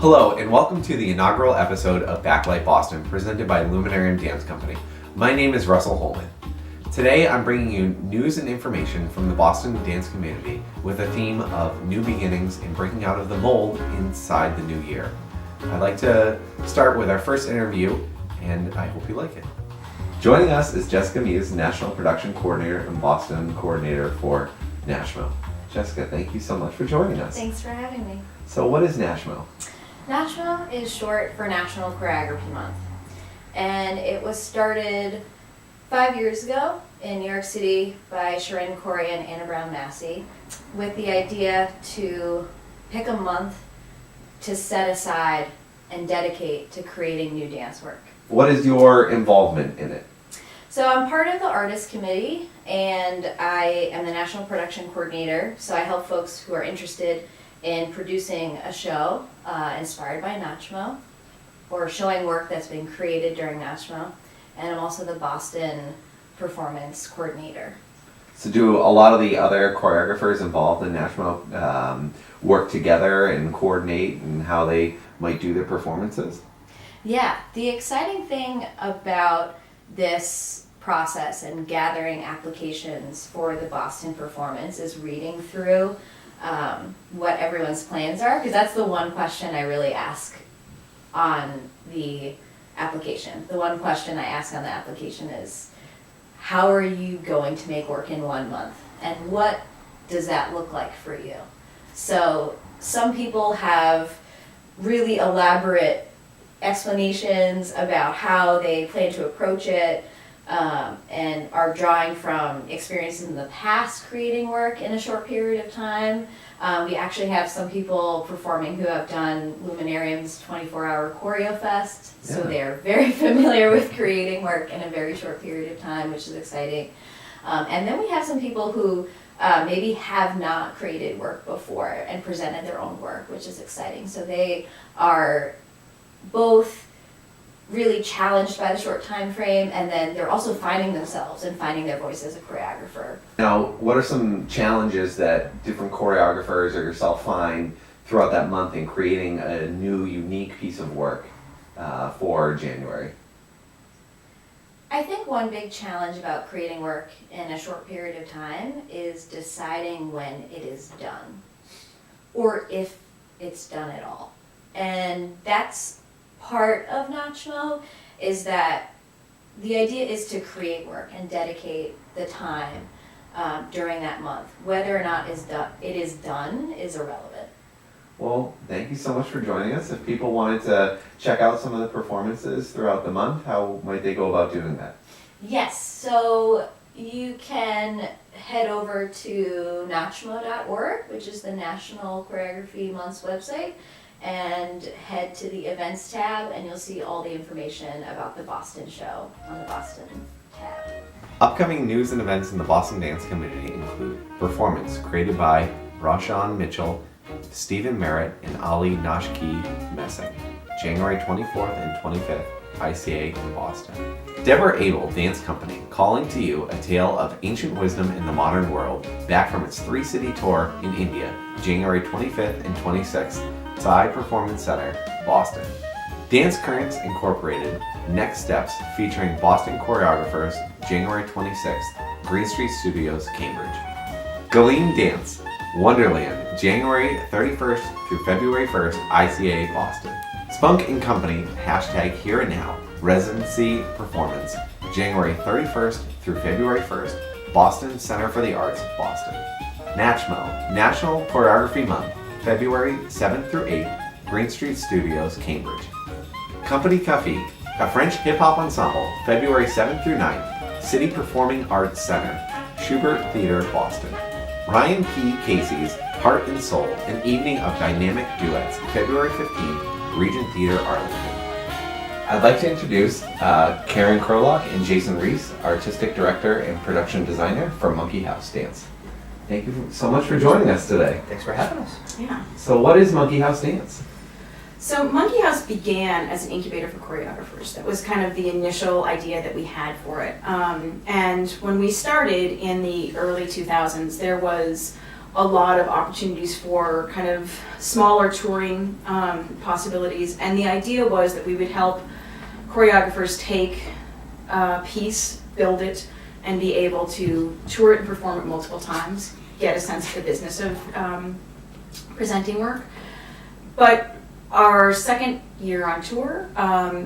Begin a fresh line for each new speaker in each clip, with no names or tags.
Hello, and welcome to the inaugural episode of Backlight Boston, presented by Luminarium Dance Company. My name is Russell Holman. Today I'm bringing you news and information from the Boston dance community with a theme of new beginnings and breaking out of the mold inside the new year. I'd like to start with our first interview, and I hope you like it. Joining us is Jessica Muise, National Production Coordinator and Boston Coordinator for NACHMO. Jessica, thank you so much for joining us.
Thanks for having me.
So what is NACHMO?
NACHMO is short for National Choreography Month, and it was started 5 years ago in New York City by Sharon Corey and Anna Brown Massey with the idea to pick a month to set aside and dedicate to creating new dance work.
What is your involvement in it?
So I'm part of the artist committee, and I am the National Production Coordinator, so I help folks who are interested in producing a show inspired by NACHMO, or showing work that's been created during NACHMO, and I'm also the Boston Performance Coordinator.
So do a lot of the other choreographers involved in NACHMO work together and coordinate and how they might do their performances?
Yeah, the exciting thing about this process and gathering applications for the Boston performance is reading through what everyone's plans are, because that's the one question I really ask on the application. The one question I ask on the application is, how are you going to make work in 1 month? And what does that look like for you? So some people have really elaborate explanations about how they plan to approach it, and are drawing from experiences in the past creating work in a short period of time. We actually have some people performing who have done Luminarium's 24-hour Choreo Fest, so they're very familiar with creating work in a very short period of time, which is exciting. And then we have some people who maybe have not created work before and presented their own work, which is exciting. So they are both really challenged by the short time frame, and then they're also finding themselves and finding their voice as a choreographer.
Now, what are some challenges that different choreographers or yourself find throughout that month in creating a new, unique piece of work for January?
I think one big challenge about creating work in a short period of time is deciding when it is done, or if it's done at all. And that's part of NACHMO, is that the idea is to create work and dedicate the time during that month. Whether or not it is done is irrelevant.
Well, thank you so much for joining us. If people wanted to check out some of the performances throughout the month, how might they go about doing that?
Yes, so you can head over to NACHMO.org, which is the National Choreography Month's website, and head to the events tab, and you'll see all the information about the Boston show on the Boston tab.
Upcoming news and events in the Boston dance community include performance created by Roshan Mitchell, Stephen Merritt, and Ali Nashki Messing, January 24th and 25th, ICA in Boston. Deborah Abel Dance Company calling to you a tale of ancient wisdom in the modern world, back from its 3-city tour in India, January 25th and 26th, Sai Performance Center, Boston. Dance Currents Incorporated, Next Steps, featuring Boston choreographers, January 26th, Green Street Studios, Cambridge. Galeen Dance, Wonderland, January 31st through February 1st, ICA, Boston. Spunk & Company, hashtag Here and Now, Residency Performance, January 31st through February 1st, Boston Center for the Arts, Boston. NACHMO, National Choreography Month, February 7th through 8th, Green Street Studios, Cambridge. Company Café, a French hip-hop ensemble, February 7th through 9th, City Performing Arts Center, Schubert Theater, Boston. Ryan P. Casey's Heart and Soul, an evening of dynamic duets, February 15th, Regent Theater, Arlington. I'd like to introduce Karen Krolak and Jason Ries, Artistic Director and Production Designer for Monkeyhouse Dance. Thank you so much for joining us today.
Thanks for having us.
Yeah.
So what is Monkeyhouse Dance?
So Monkeyhouse began as an incubator for choreographers. That was kind of the initial idea that we had for it. And when we started in the early 2000s, there was a lot of opportunities for kind of smaller touring possibilities. And the idea was that we would help choreographers take a piece, build it, and be able to tour it and perform it multiple times, get a sense of the business of presenting work. But our second year on tour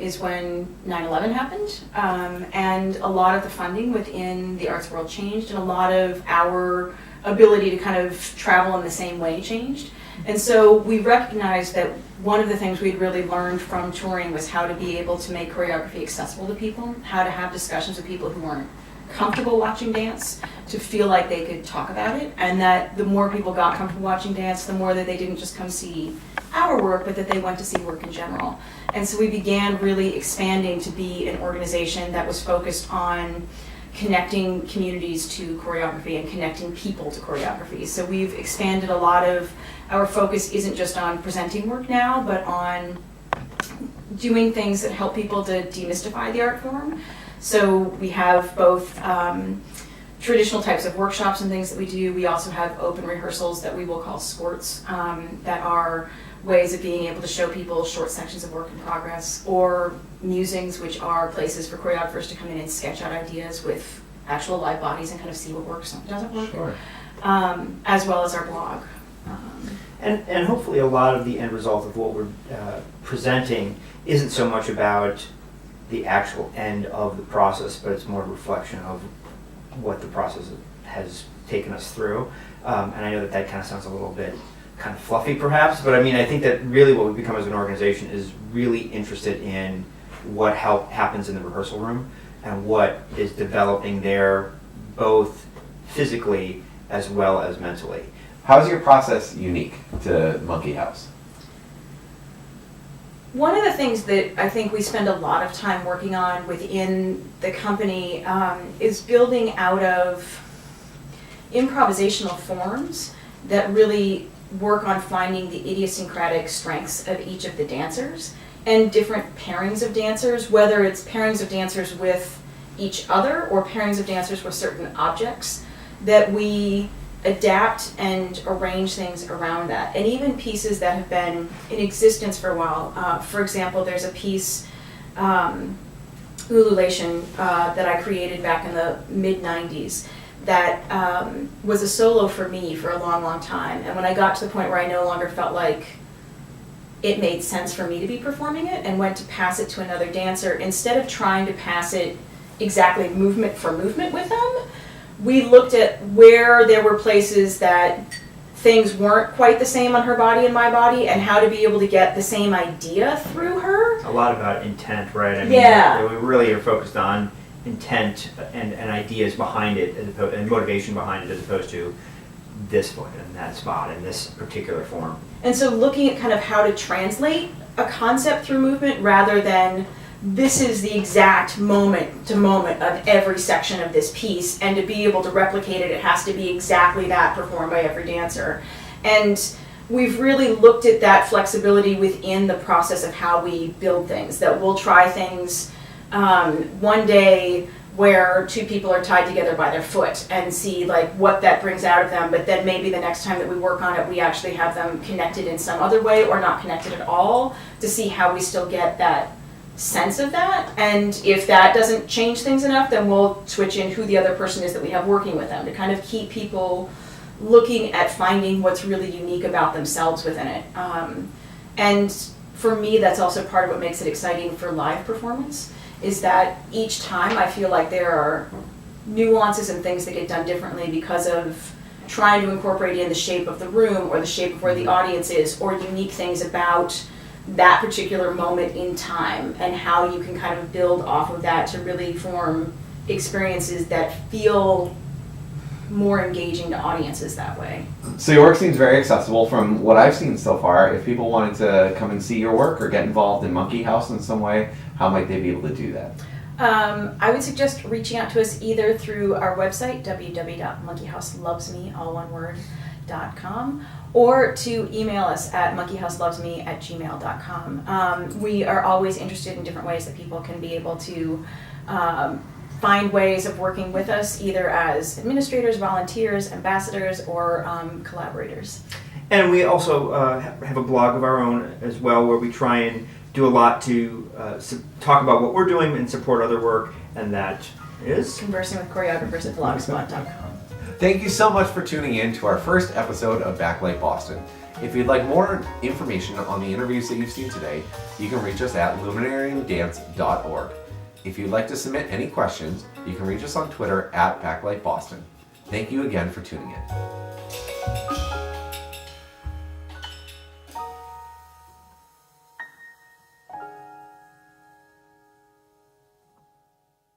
is when 9/11 happened, and a lot of the funding within the arts world changed, and a lot of our ability to kind of travel in the same way changed. And so we recognized that one of the things we'd really learned from touring was how to be able to make choreography accessible to people, how to have discussions with people who weren't comfortable watching dance, to feel like they could talk about it, and that the more people got comfortable watching dance, the more that they didn't just come see our work, but that they went to see work in general. And so we began really expanding to be an organization that was focused on connecting communities to choreography and connecting people to choreography. So we've expanded a lot of, our focus isn't just on presenting work now, but on doing things that help people to demystify the art form. So we have both traditional types of workshops and things that we do. We also have open rehearsals that we will call squirts, that are ways of being able to show people short sections of work in progress, or musings, which are places for choreographers to come in and sketch out ideas with actual live bodies and kind of see what works and what doesn't work,
Sure.
As well as our blog.
And hopefully a lot of the end result of what we're presenting isn't so much about the actual end of the process, but it's more a reflection of what the process has taken us through. And I know that that kind of sounds a little bit kind of fluffy perhaps, but I mean, I think that really what we've become as an organization is really interested in what happens in the rehearsal room and what is developing there, both physically as well as mentally.
How is your process unique to Monkeyhouse?
One of the things that I think we spend a lot of time working on within the company is building out of improvisational forms that really work on finding the idiosyncratic strengths of each of the dancers and different pairings of dancers, whether it's pairings of dancers with each other or pairings of dancers with certain objects, that we adapt and arrange things around that. And even pieces that have been in existence for a while. For example, there's a piece, Ululation, that I created back in the mid-90s that was a solo for me for a long, long time. And when I got to the point where I no longer felt like it made sense for me to be performing it and went to pass it to another dancer, instead of trying to pass it exactly movement for movement with them, we looked at where there were places that things weren't quite the same on her body and my body, and how to be able to get the same idea through her.
A lot about intent, right? I mean,
Yeah.
We really are focused on intent and ideas behind it, as opposed, and motivation behind it, as opposed to this foot and that spot in this particular form.
And so looking at kind of how to translate a concept through movement rather than this is the exact moment to moment of every section of this piece, and to be able to replicate it, it has to be exactly that performed by every dancer. And we've really looked at that flexibility within the process of how we build things, that we'll try things one day where two people are tied together by their foot and see like what that brings out of them, but then maybe the next time that we work on it, we actually have them connected in some other way or not connected at all, to see how we still get that sense of that. And if that doesn't change things enough, then we'll switch in who the other person is that we have working with them, to kind of keep people looking at finding what's really unique about themselves within it. And for me, that's also part of what makes it exciting for live performance, is that each time I feel like there are nuances and things that get done differently because of trying to incorporate in the shape of the room or the shape of where the audience is, or unique things about that particular moment in time, and how you can kind of build off of that to really form experiences that feel more engaging to audiences that way.
So your work seems very accessible from what I've seen so far. If people wanted to come and see your work or get involved in Monkeyhouse in some way, how might they be able to do that?
I would suggest reaching out to us either through our website, www.monkeyhouselovesme, all one word, .com, or to email us at monkeyhouselovesme@gmail.com. We are always interested in different ways that people can be able to find ways of working with us, either as administrators, volunteers, ambassadors, or collaborators.
And we also have a blog of our own as well, where we try and do a lot to talk about what we're doing and support other work, and that is
Conversing with choreographers at blogspot.com.
Thank you so much for tuning in to our first episode of Backlight Boston. If you'd like more information on the interviews that you've seen today, you can reach us at luminariumdance.org. If you'd like to submit any questions, you can reach us on Twitter at Backlight Boston. Thank you again for tuning in.